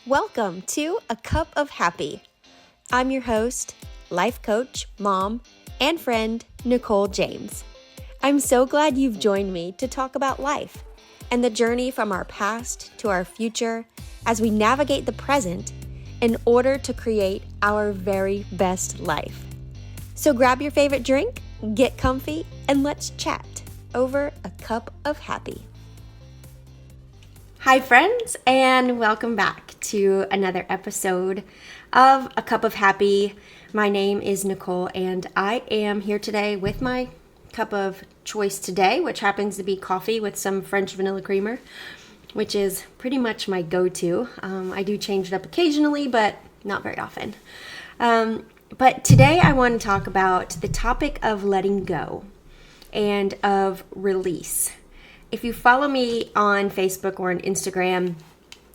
Welcome to A Cup of Happy. I'm your host, life coach, mom, and friend, Nicole James. I'm so glad you've joined me to talk about life and the journey from our past to our future as we navigate the present in order to create our very best life. So grab your favorite drink, get comfy, and let's chat over a cup of happy. Hi, friends, and welcome back to another episode of A Cup of Happy. My name is Nicole, and I am here today with my cup of choice today, which happens to be coffee with some French vanilla creamer, which is pretty much my go-to. I do change it up occasionally, but not very often. But today I want to talk about the topic of letting go and of release. If you follow me on Facebook or on Instagram,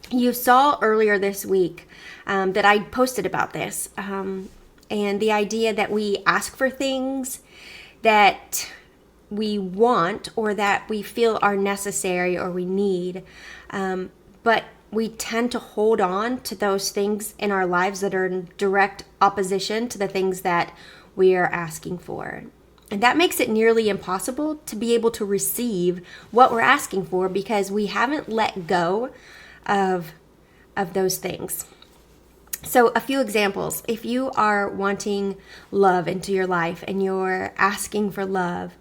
you saw earlier this week that I posted about this and the idea that we ask for things that we want or that we feel are necessary or we need, but we tend to hold on to those things in our lives that are in direct opposition to the things that we are asking for. And that makes it nearly impossible to be able to receive what we're asking for because we haven't let go of those things. So a few examples. If you are wanting love into your life and you're asking for love,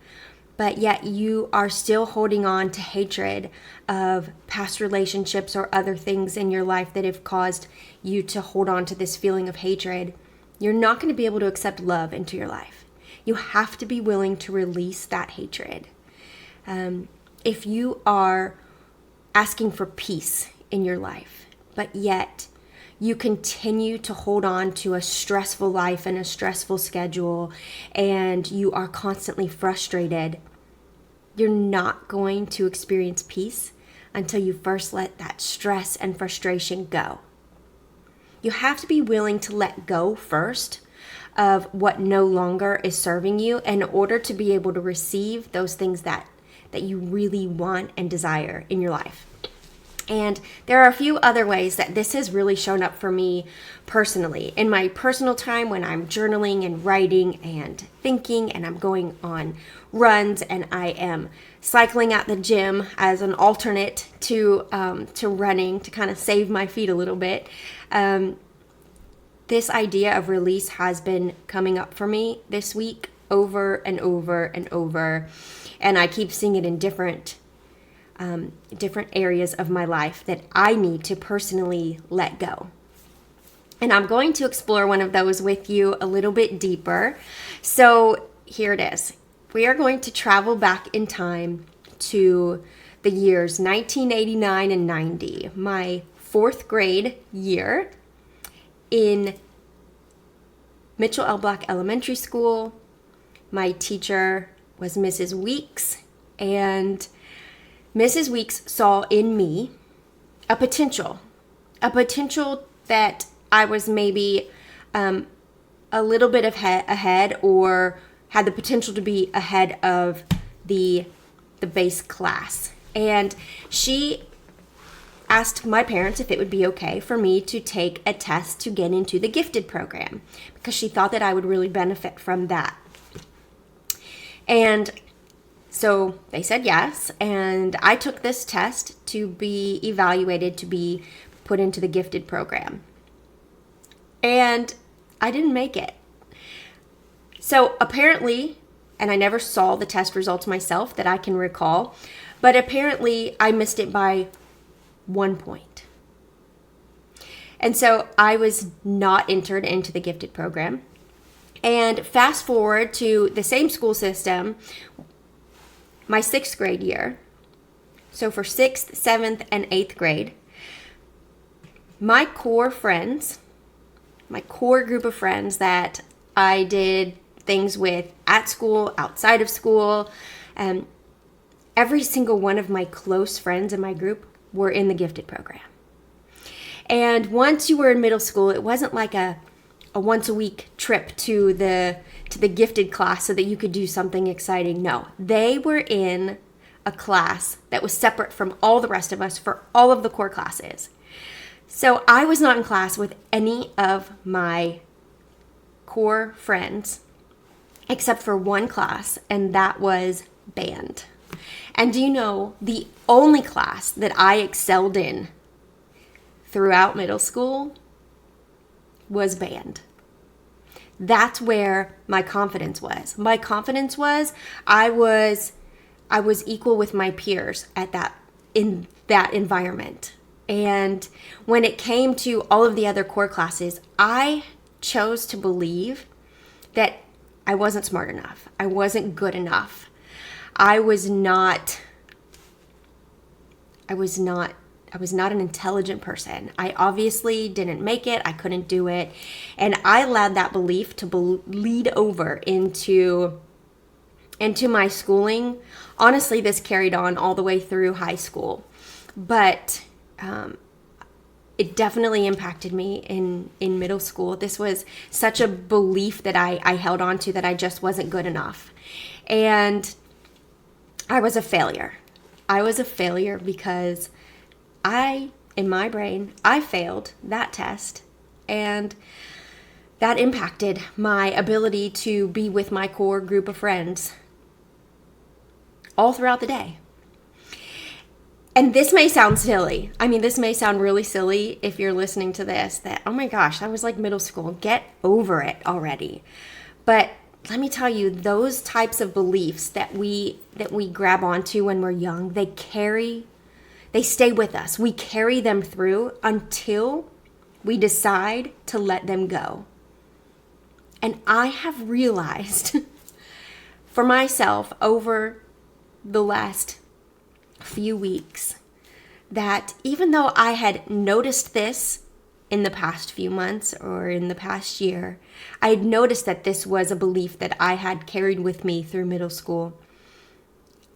but yet you are still holding on to hatred of past relationships or other things in your life that have caused you to hold on to this feeling of hatred, you're not going to be able to accept love into your life. You have to be willing to release that hatred. If you are asking for peace in your life, but yet you continue to hold on to a stressful life and a stressful schedule, and you are constantly frustrated, you're not going to experience peace until you first let that stress and frustration go. You have to be willing to let go first of what no longer is serving you in order to be able to receive those things that you really want and desire in your life. And there are a few other ways that this has really shown up for me personally. In my personal time when I'm journaling and writing and thinking and I'm going on runs and I am cycling at the gym as an alternate to running to kind of save my feet a little bit. This idea of release has been coming up for me this week over and over and over. And I keep seeing it in different areas of my life that I need to personally let go. And I'm going to explore one of those with you a little bit deeper. So here it is. We are going to travel back in time to the years 1989 and 90, my fourth grade year in Mitchell L. Black Elementary School. My teacher was Mrs. Weeks, and Mrs. Weeks saw in me a potential that I was maybe a little bit ahead or had the potential to be ahead of the base class. And she asked my parents if it would be okay for me to take a test to get into the gifted program because she thought that I would really benefit from that. And so they said yes, and I took this test to be evaluated to be put into the gifted program. And I didn't make it. So apparently, and I never saw the test results myself that I can recall, but apparently I missed it by 1 point. And so I was not entered into the gifted program. And fast forward to the same school system, my 6th grade year. So for 6th, 7th, and 8th grade, my core group of friends that I did things with at school, outside of school, every single one of my close friends in my group were in the gifted program. And once you were in middle school, it wasn't like a once a week trip to the gifted class so that you could do something exciting. No, they were in a class that was separate from all the rest of us for all of the core classes. So I was not in class with any of my core friends except for one class, and that was band. And do you know, the only class that I excelled in throughout middle school was band. That's where my confidence was. My confidence was I was equal with my peers in that environment. And when it came to all of the other core classes, I chose to believe that I wasn't smart enough. I wasn't good enough. I was not an intelligent person. I obviously didn't make it. I couldn't do it. And I allowed that belief to lead over into my schooling. Honestly, this carried on all the way through high school. But it definitely impacted me in middle school. This was such a belief that I held on to, that I just wasn't good enough. And I was a failure. I was a failure because in my brain, I failed that test, and that impacted my ability to be with my core group of friends all throughout the day. And this may sound silly. I mean, this may sound really silly if you're listening to this, that, oh my gosh, that was like middle school. Get over it already. But let me tell you, those types of beliefs that we grab onto when we're young, they stay with us. We carry them through until we decide to let them go. And I have realized for myself over the last few weeks that even though I had noticed this in the past few months or in the past year, I had noticed that this was a belief that I had carried with me through middle school.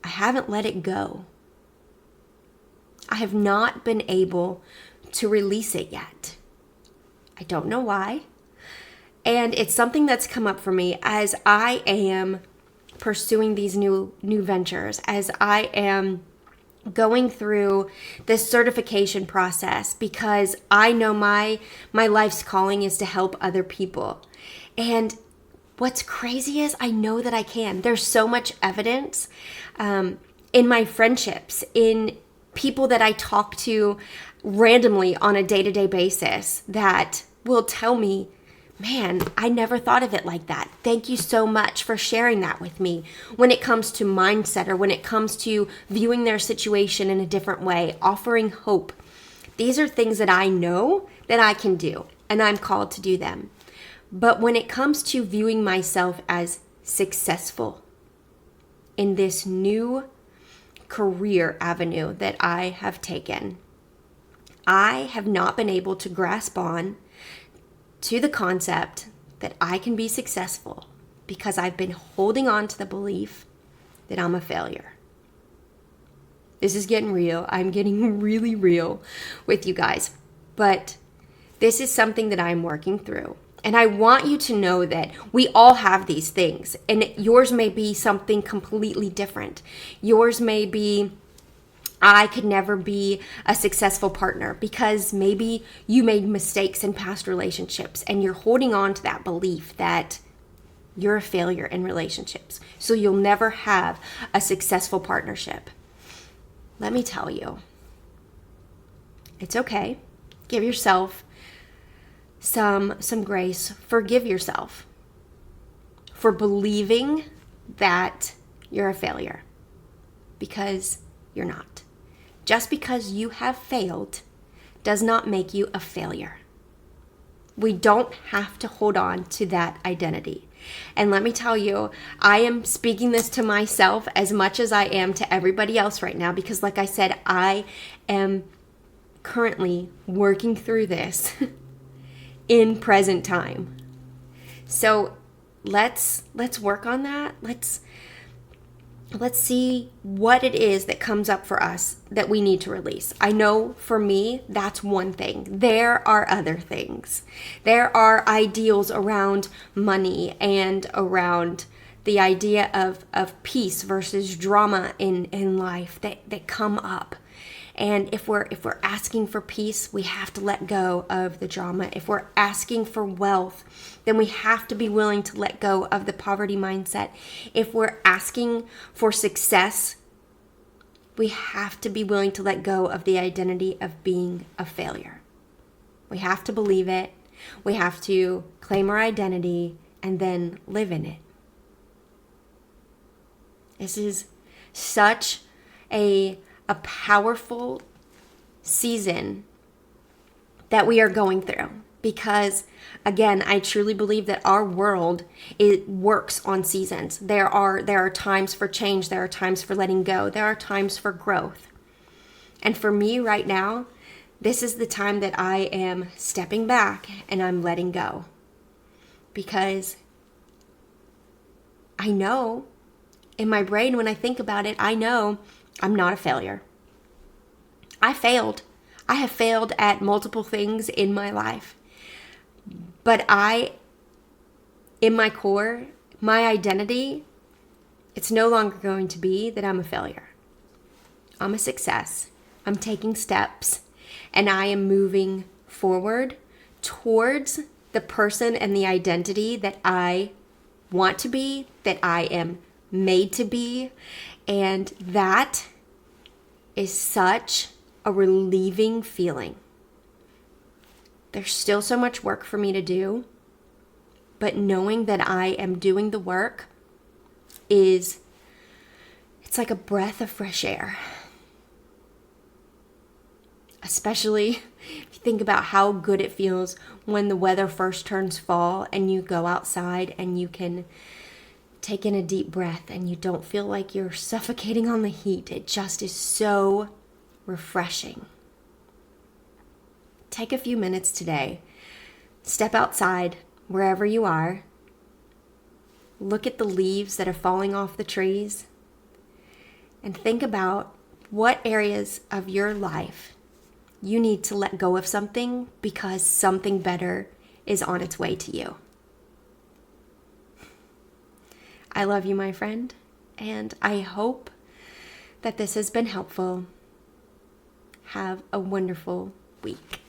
I haven't let it go. I have not been able to release it yet. I don't know why. And it's something that's come up for me as I am pursuing these new ventures, as I am going through this certification process, because I know my life's calling is to help other people. And what's crazy is I know that I can. There's so much evidence in my friendships, in people that I talk to randomly on a day-to-day basis that will tell me, man, I never thought of it like that. Thank you so much for sharing that with me. When it comes to mindset, or when it comes to viewing their situation in a different way, offering hope, these are things that I know that I can do, and I'm called to do them. But when it comes to viewing myself as successful in this new career avenue that I have taken, I have not been able to grasp on to the concept that I can be successful because I've been holding on to the belief that I'm a failure. This is getting real. I'm getting really real with you guys. But this is something that I'm working through. And I want you to know that we all have these things. And yours may be something completely different. Yours may be, I could never be a successful partner because maybe you made mistakes in past relationships and you're holding on to that belief that you're a failure in relationships. So you'll never have a successful partnership. Let me tell you, it's okay. Give yourself some grace. Forgive yourself for believing that you're a failure, because you're not. Just because you have failed does not make you a failure. We don't have to hold on to that identity. And let me tell you, I am speaking this to myself as much as I am to everybody else right now, because like I said, I am currently working through this in present time. So let's work on that. Let's see what it is that comes up for us that we need to release. I know for me, that's one thing. There are other things. There are ideals around money and around the idea of peace versus drama in life that come up. And if we're asking for peace, we have to let go of the drama. If we're asking for wealth, then we have to be willing to let go of the poverty mindset. If we're asking for success, we have to be willing to let go of the identity of being a failure. We have to believe it. We have to claim our identity and then live in it. This is such a powerful season that we are going through because, again, I truly believe that our world, it works on seasons. There are times for change. There are times for letting go. There are times for growth. And for me right now, this is the time that I am stepping back and I'm letting go, because I know in my brain, when I think about it, I know I'm not a failure. I failed. I have failed at multiple things in my life. But in my core, my identity, it's no longer going to be that I'm a failure. I'm a success. I'm taking steps, and I am moving forward towards the person and the identity that I want to be, that I am made to be. And that is such a relieving feeling. There's still so much work for me to do, but knowing that I am doing the work it's like a breath of fresh air. Especially if you think about how good it feels when the weather first turns fall and you go outside and you can take in a deep breath and you don't feel like you're suffocating on the heat. It just is so refreshing. Take a few minutes today. Step outside wherever you are. Look at the leaves that are falling off the trees and think about what areas of your life you need to let go of something because something better is on its way to you. I love you, my friend, and I hope that this has been helpful. Have a wonderful week.